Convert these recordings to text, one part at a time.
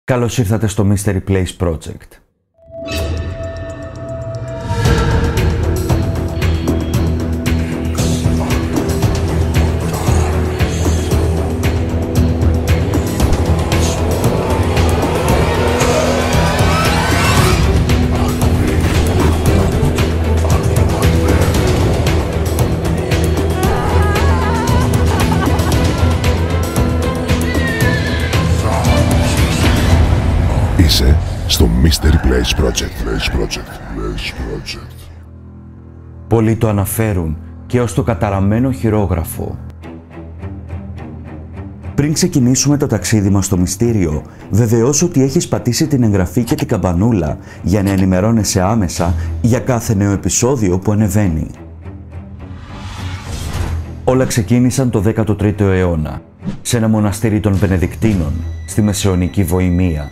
Καλώς ήρθατε στο Mystery Place Project. Είσαι στο Mystery Place Project. Πολλοί το αναφέρουν και ως το καταραμένο χειρόγραφο. Πριν ξεκινήσουμε το ταξίδι μας στο μυστήριο, βεβαιώσου ότι έχεις πατήσει την εγγραφή και την καμπανούλα για να ενημερώνεσαι άμεσα για κάθε νέο επεισόδιο που ανεβαίνει. Όλα ξεκίνησαν το 13ο αιώνα, σε ένα μοναστήρι των Βενεδικτίνων, στη Μεσαιωνική Βοημία.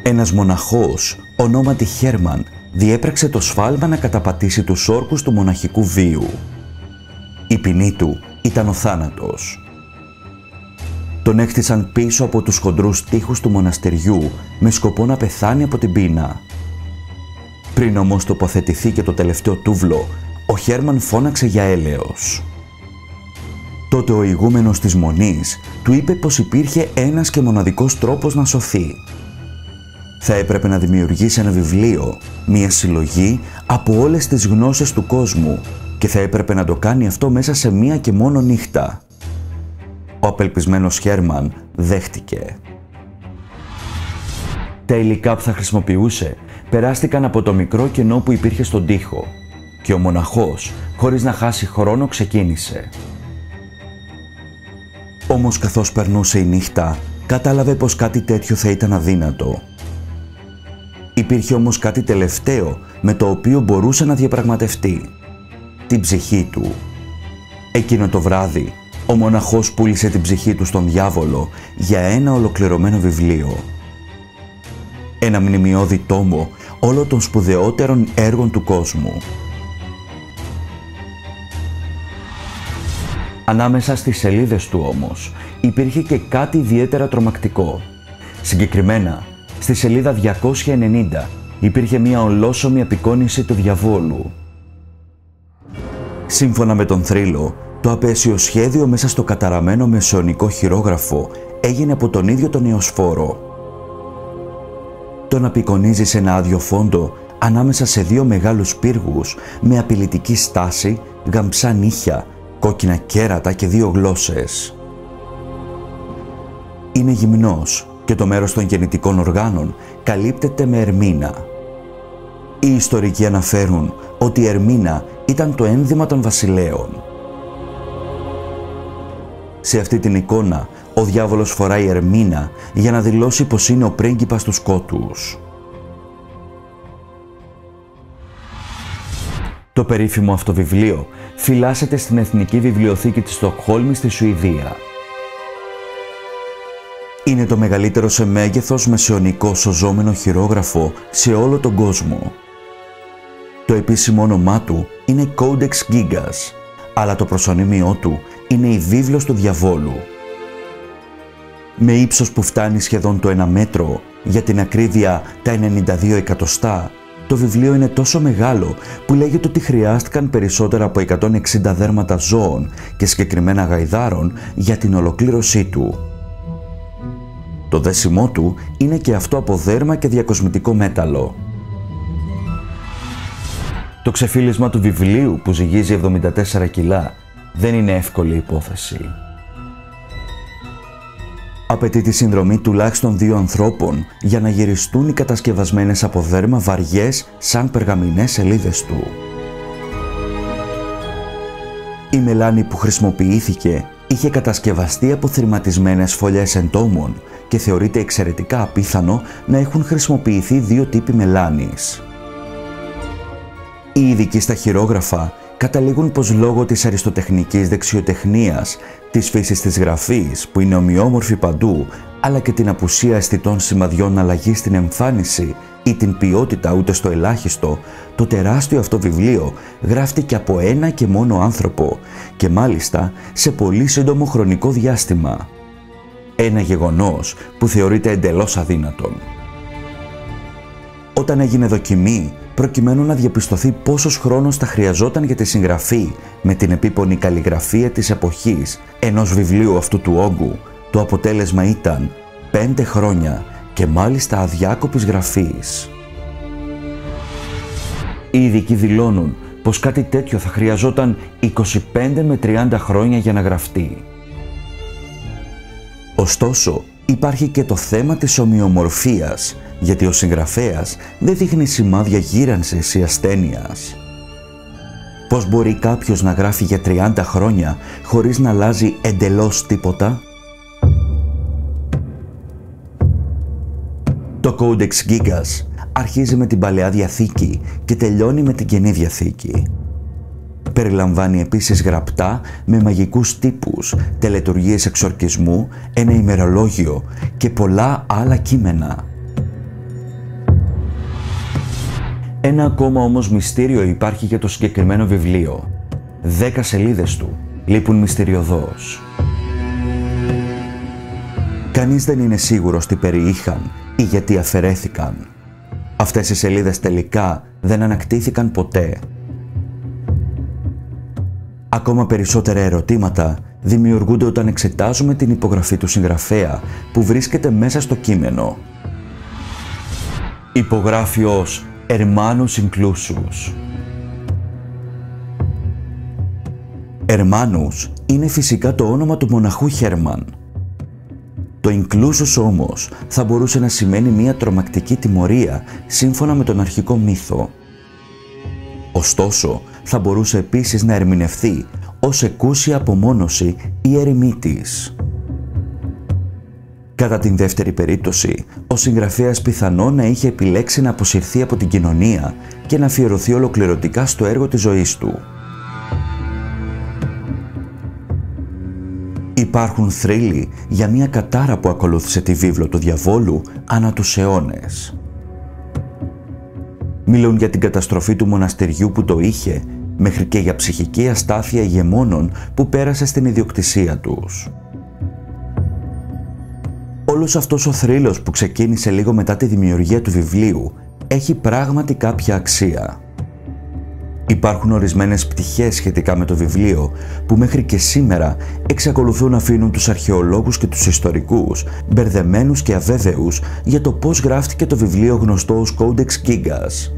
Ένας μοναχός, ονόματι Χέρμαν, διέπραξε το σφάλμα να καταπατήσει τους όρκους του μοναχικού βίου. Η ποινή του ήταν ο θάνατος. Τον έκτισαν πίσω από τους χοντρούς τοίχους του μοναστεριού με σκοπό να πεθάνει από την πείνα. Πριν όμως τοποθετηθεί και το τελευταίο τούβλο, ο Χέρμαν φώναξε για έλεος. Τότε ο ηγούμενος της μονής του είπε πως υπήρχε ένας και μοναδικός τρόπος να σωθεί. Θα έπρεπε να δημιουργήσει ένα βιβλίο, μία συλλογή από όλες τις γνώσεις του κόσμου και θα έπρεπε να το κάνει αυτό μέσα σε μία και μόνο νύχτα. Ο απελπισμένος Χέρμαν δέχτηκε. Τα υλικά που θα χρησιμοποιούσε περάστηκαν από το μικρό κενό που υπήρχε στον τοίχο και ο μοναχός, χωρίς να χάσει χρόνο, ξεκίνησε. Όμως καθώς περνούσε η νύχτα, κατάλαβε πως κάτι τέτοιο θα ήταν αδύνατο. Υπήρχε όμως κάτι τελευταίο με το οποίο μπορούσε να διαπραγματευτεί. Την ψυχή του. Εκείνο το βράδυ, ο μοναχός πούλησε την ψυχή του στον διάβολο για ένα ολοκληρωμένο βιβλίο. Ένα μνημειώδη τόμο όλων των σπουδαιότερων έργων του κόσμου. Ανάμεσα στις σελίδες του όμως υπήρχε και κάτι ιδιαίτερα τρομακτικό. Συγκεκριμένα, στη σελίδα 290 υπήρχε μια ολόσωμη απεικόνιση του διαβόλου. Σύμφωνα με τον θρύλο, το απέσιο σχέδιο μέσα στο καταραμένο μεσαιωνικό χειρόγραφο έγινε από τον ίδιο τον Ιωσφόρο. Τον απεικονίζει σε ένα άδειο φόντο ανάμεσα σε δύο μεγάλους πύργους με απειλητική στάση, γαμψά νύχια, κόκκινα κέρατα και δύο γλώσσες. Είναι γυμνός και το μέρος των γεννητικών οργάνων καλύπτεται με ερμήνα. Οι ιστορικοί αναφέρουν ότι η ερμήνα ήταν το ένδυμα των βασιλέων. Σε αυτή την εικόνα, ο διάβολος φοράει ερμήνα για να δηλώσει πως είναι ο πρίγκιπας του σκότους. Το περίφημο αυτό βιβλίο φυλάσσεται στην Εθνική Βιβλιοθήκη της Στοκχόλμης στη Σουηδία. Είναι το μεγαλύτερο σε μέγεθος μεσαιωνικό σωζόμενο χειρόγραφο σε όλο τον κόσμο. Το επίσημο όνομά του είναι Codex Gigas, αλλά το προσωνύμιό του είναι η βίβλος του διαβόλου. Με ύψος που φτάνει σχεδόν το 1 μέτρο, για την ακρίβεια τα 92 εκατοστά, το βιβλίο είναι τόσο μεγάλο που λέγεται ότι χρειάστηκαν περισσότερα από 160 δέρματα ζώων και συγκεκριμένα γαϊδάρων για την ολοκλήρωσή του. Το δέσιμό του είναι και αυτό από δέρμα και διακοσμητικό μέταλλο. Το ξεφύλισμα του βιβλίου, που ζυγίζει 74 κιλά, δεν είναι εύκολη υπόθεση. Απαιτεί τη συνδρομή τουλάχιστον 2 ανθρώπων για να γυριστούν οι κατασκευασμένες από δέρμα βαριές σαν περγαμηνές σελίδες του. Η μελάνη που χρησιμοποιήθηκε είχε κατασκευαστεί από θρηματισμένες φωλιές εντόμων και θεωρείται εξαιρετικά απίθανο να έχουν χρησιμοποιηθεί 2 τύποι μελάνης. Οι ειδικοί στα χειρόγραφα καταλήγουν πως λόγω της αριστοτεχνικής δεξιοτεχνίας, της φύσης της γραφής που είναι ομοιόμορφη παντού, αλλά και την απουσία αισθητών σημαδιών αλλαγής στην εμφάνιση ή την ποιότητα ούτε στο ελάχιστο, το τεράστιο αυτό βιβλίο γράφτηκε από ένα και μόνο άνθρωπο και μάλιστα σε πολύ σύντομο χρονικό διάστημα. ένα γεγονός που θεωρείται εντελώς αδύνατον. Όταν έγινε δοκιμή, προκειμένου να διαπιστωθεί πόσος χρόνος θα χρειαζόταν για τη συγγραφή με την επίπονη καλλιγραφία της εποχής ενός βιβλίου αυτού του όγκου, το αποτέλεσμα ήταν 5 χρόνια και μάλιστα αδιάκοπης γραφής. Οι ειδικοί δηλώνουν πως κάτι τέτοιο θα χρειαζόταν 25 με 30 χρόνια για να γραφτεί. Ωστόσο, υπάρχει και το θέμα της ομοιομορφίας, γιατί ο συγγραφέας δεν δείχνει σημάδια γύρανσης ή ασθένειας. Πώς μπορεί κάποιος να γράφει για 30 χρόνια χωρίς να αλλάζει εντελώς τίποτα? Το Codex Gigas αρχίζει με την Παλαιά Διαθήκη και τελειώνει με την Καινή Διαθήκη. Περιλαμβάνει επίσης γραπτά με μαγικούς τύπους, τελετουργίες εξορκισμού, ένα ημερολόγιο και πολλά άλλα κείμενα. Ένα ακόμα όμως μυστήριο υπάρχει για το συγκεκριμένο βιβλίο. 10 σελίδες του λείπουν μυστηριωδώς. Κανείς δεν είναι σίγουρος τι περιείχαν ή γιατί αφαιρέθηκαν. Αυτές οι σελίδες τελικά δεν ανακτήθηκαν ποτέ. Ακόμα περισσότερα ερωτήματα δημιουργούνται όταν εξετάζουμε την υπογραφή του συγγραφέα που βρίσκεται μέσα στο κείμενο. Υπογράφει ως Hermanus Inclusus. Hermanus είναι φυσικά το όνομα του μοναχού Χέρμαν. Το Inclusus όμως θα μπορούσε να σημαίνει μια τρομακτική τιμωρία σύμφωνα με τον αρχικό μύθο. Ωστόσο, θα μπορούσε επίσης να ερμηνευθεί ως εκούσια απομόνωση ή ερημίτης. Κατά την δεύτερη περίπτωση, ο συγγραφέας πιθανόν να είχε επιλέξει να αποσυρθεί από την κοινωνία και να αφιερωθεί ολοκληρωτικά στο έργο της ζωής του. Υπάρχουν θρύλοι για μια κατάρα που ακολούθησε τη βίβλο του διαβόλου ανά τους αιώνες. Μιλούν για την καταστροφή του μοναστηριού που το είχε, μέχρι και για ψυχική αστάθεια ηγεμόνων που πέρασε στην ιδιοκτησία τους. Όλος αυτός ο θρύλος που ξεκίνησε λίγο μετά τη δημιουργία του βιβλίου έχει πράγματι κάποια αξία. Υπάρχουν ορισμένες πτυχές σχετικά με το βιβλίο που μέχρι και σήμερα εξακολουθούν να αφήνουν τους αρχαιολόγους και τους ιστορικούς μπερδεμένους και αβέβαιους για το πώς γράφτηκε το βιβλίο γνωστό ως Codex Gigas.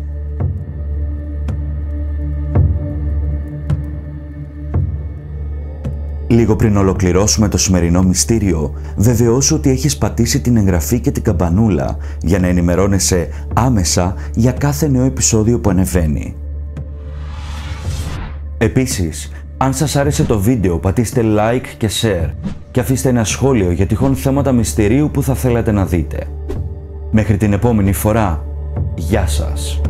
Λίγο πριν ολοκληρώσουμε το σημερινό μυστήριο, βεβαιώσου ότι έχεις πατήσει την εγγραφή και την καμπανούλα για να ενημερώνεσαι άμεσα για κάθε νέο επεισόδιο που ανεβαίνει. Επίσης, αν σας άρεσε το βίντεο, πατήστε like και share και αφήστε ένα σχόλιο για τυχόν θέματα μυστηρίου που θα θέλατε να δείτε. Μέχρι την επόμενη φορά, γεια σας!